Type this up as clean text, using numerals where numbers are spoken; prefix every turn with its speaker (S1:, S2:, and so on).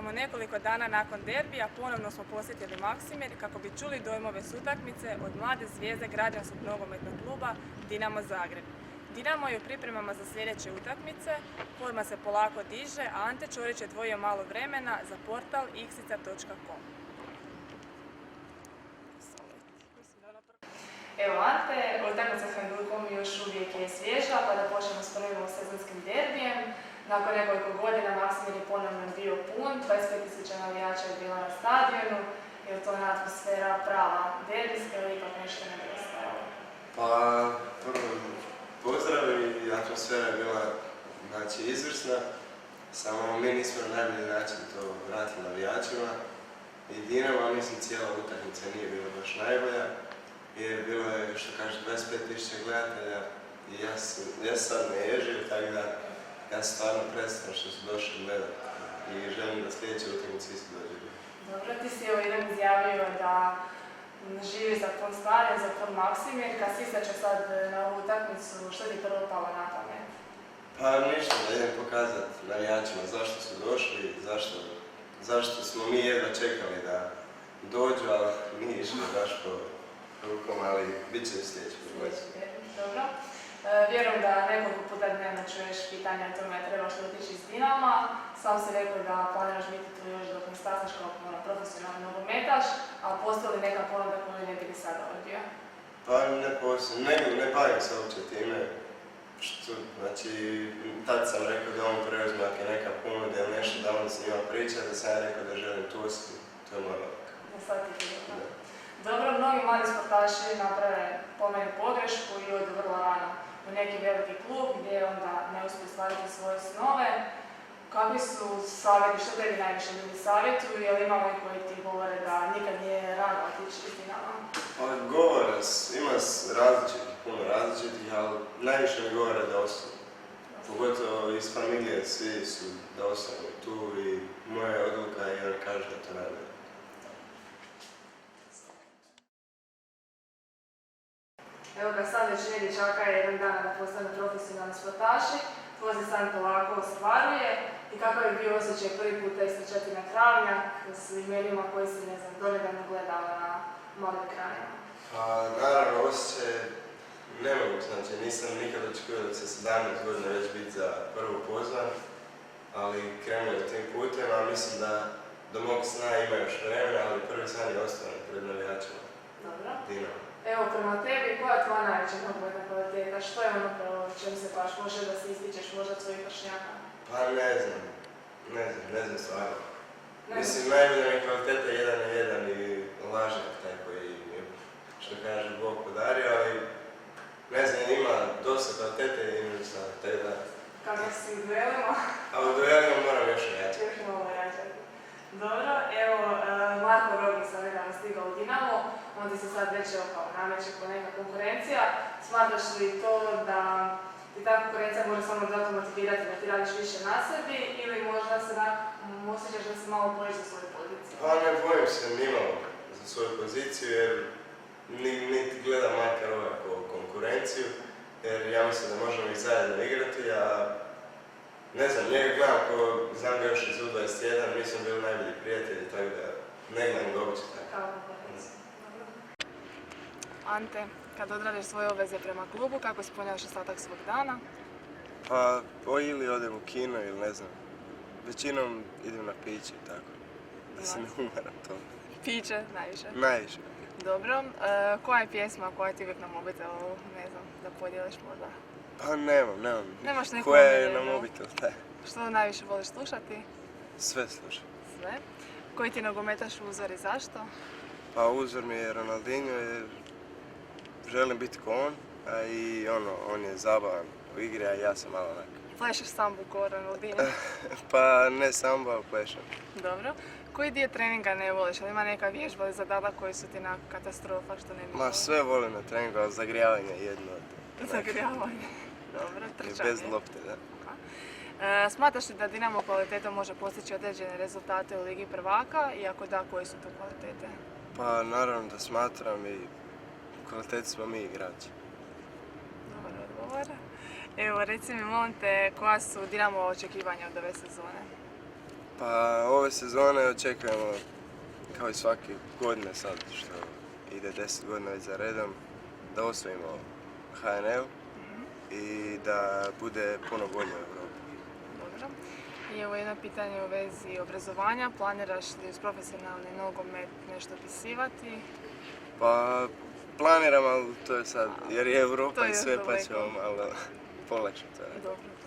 S1: Samo nekoliko dana nakon derbija ponovno smo posjetili Maksimir kako bi čuli dojmove s utakmice od mlade zvijezde građanskog nogometnog kluba Dinamo Zagreb. Dinamo je u pripremama za sljedeće utakmice, forma se polako diže, a Ante Ćorić je dvojio malo vremena za portal ixica.com. Evo Ante, utakmica s Hajdukom još uvijek je svježa, pa da počnemo s prvim sezonskim derbijem. Nakon nekoliko godina Maksimir je ponovno bio pun, 25.000 navijača je bila na stadionu. Je li to ona atmosfera prava derbijska ili ipak nešto nedostajalo?
S2: Pa, prvo pozdrav i atmosfera je bila izvrsna, samo mi nismo na najbolji način to vratili navijačima. I Dinamo, mislim, cijela utakmica nije bila baš najbolja, jer bilo je, što kaže, 25.000 gledatelja i ja sad ne ježim, tako da ja sam stvarno predstavno što su došli gledati i želim da sljedeće utakmice isto dođe. Dobro, ti si jedan izjavio da živi za pun stadion, za pun Maksimir. Kad si isjeća sad na ovu utakmicu, što ti prvo palo na pamet? Pa ništa, da idem pokazati navijačima zašto su došli, zašto smo mi jedva čekali da dođu, ali nije išlo baš po rukom, ali bit će sljedeći problem. Dobro. Vjerujem da nekoliko puta dnevno čuješ pitanja o tome trebaš li otići iz Dinama. Sam si rekao da planiraš biti tu još dok ne stasnaš kao profesionalni nogometaš, a postoji li neka ponuda koju ne bi li sada odbio? Pa ne postoji, ne bavim se uopće time. Znači, tad sam rekao da on preuzme ako je neka ponuda ili nešto da on s njima priča, da sam ja rekao da želim tu ostati. To je moja odluka. Dobro, mnogi mladi sportaši naprave po meni pogrešku i odu vrlo rano u neki veliki klub gdje onda ne uspiju stvariti svoje snove. Kakvi su savjeti, što tebi najviše ljudi savjetuju, je li ima oni koji ti govore da nikad nije rano otići iz Dinama? Pa govore, ima puno različitih, ali najviše mi govore da ostanu. Pogotovo iz familije, svi su da ostanu tu i moja je odluka i on kaže da to radi. Evo ga sad već vidi čaka jedan dan da postane profesionalni sportaši, tvoj se san polako ostvaruje i kakav je bio osjećaj prvi put istrčati na travnjak s imenima koji si, ne znam, donedavno gledala na malim ekranima? Pa naravno, osjećaj nemoguć, znači nisam nikad očekivao da će 17 godina već biti za prvu pozvan, ali krenuo je tim putem, a mislim da do mog sna ima još vremena, ali prvi san je ostvaren pred navijačima. Dobro. Dinamo. Evo, prema tebi, koja je tvoja najveća nogometna kvaliteta? Što je ono prvo čem se baš može da se ističeš možda od svojih vršnjaka? Pa ne znam stvarno. Mislim, najbolja mi kvaliteta je 1-1 i lažnjak taj koji je, što kaže, Bog podario, ali ne znam, ima dosta kvalitete i ima taj da. Kako si u duelima? A u duelima moram još jačati. Još malo jačati. Dobro, evo, Marko Rogić sam nedavno stigao u Dinamo, on ti se sad već kao nameće ko neka konkurencija. Smatraš li to da ti ta konkurencija može samo zato motivirati da ti radiš više na sebi ili možda se osjećaš da se malo bojiš za svoju poziciju? Pa ne bojim se nimalo za svoju poziciju jer niti gledam Marka Roga kao konkurenciju jer ja mislim da možemo ih zajedno igrati, a ne znam, njega gledam ko znam ga još iz U21, mi smo bili najbolji prijatelji, tako da ne gledam ga uopće tako. Ante, kad odradiš svoje obveze prema klubu, kako ispunjavaš ostatak svog dana? Pa, ili odem u kino ili ne znam. Većinom idem na piće i tako. Da se ne umaram to. Piće najviše? Najviše. Dobro. Koja je pjesma koja ti uvijek na mobitelu, ne znam, da podijeliš možda? Pa nemam. Nemaš neku koja je na mobitelu, taj. Što najviše voliš slušati? Sve slušam. Sve. Koji ti nogometaš uzor i zašto? Pa uzor mi je Ronaldinho jer želim biti ko on, a i on je zabavan u igri, a ja sam malo onak. Plešeš sambu ko Ronaldinho? Pa ne sambu, ali plešem. Dobro. Koji dio treninga ne voliš? Ali ima neka vježba ili zadatak koji su ti na katastrofa što ne bi volio? Ma sve volim na treningu, ali zagrijavanje je jedno od... Zagrijavanje. Dobro, trčanje. Bez lopte, da. Smatraš li da Dinamo kvalitetom može postići određene rezultate u Ligi prvaka i ako da, koje su to kvalitete? Pa naravno da smatram i kvaliteti smo mi igrači. Dobar odgovor. Evo, reci mi, molim te, koja su Dinamova očekivanja od ove sezone? Pa ove sezone očekujemo, kao i svake godine sad, što ide 10 godina već za redom, da osvojimo HNL i da bude puno bolje u Europi.
S1: Dobro. I evo jedno pitanje u vezi obrazovanja. Planiraš li uz profesionalni nogomet nešto upisivati?
S2: Pa planiram, ali to je sad, jer je Europa
S1: To je
S2: i sve,
S1: još
S2: pa
S1: daleko.
S2: ćemo malo polakše to.
S1: Dobro.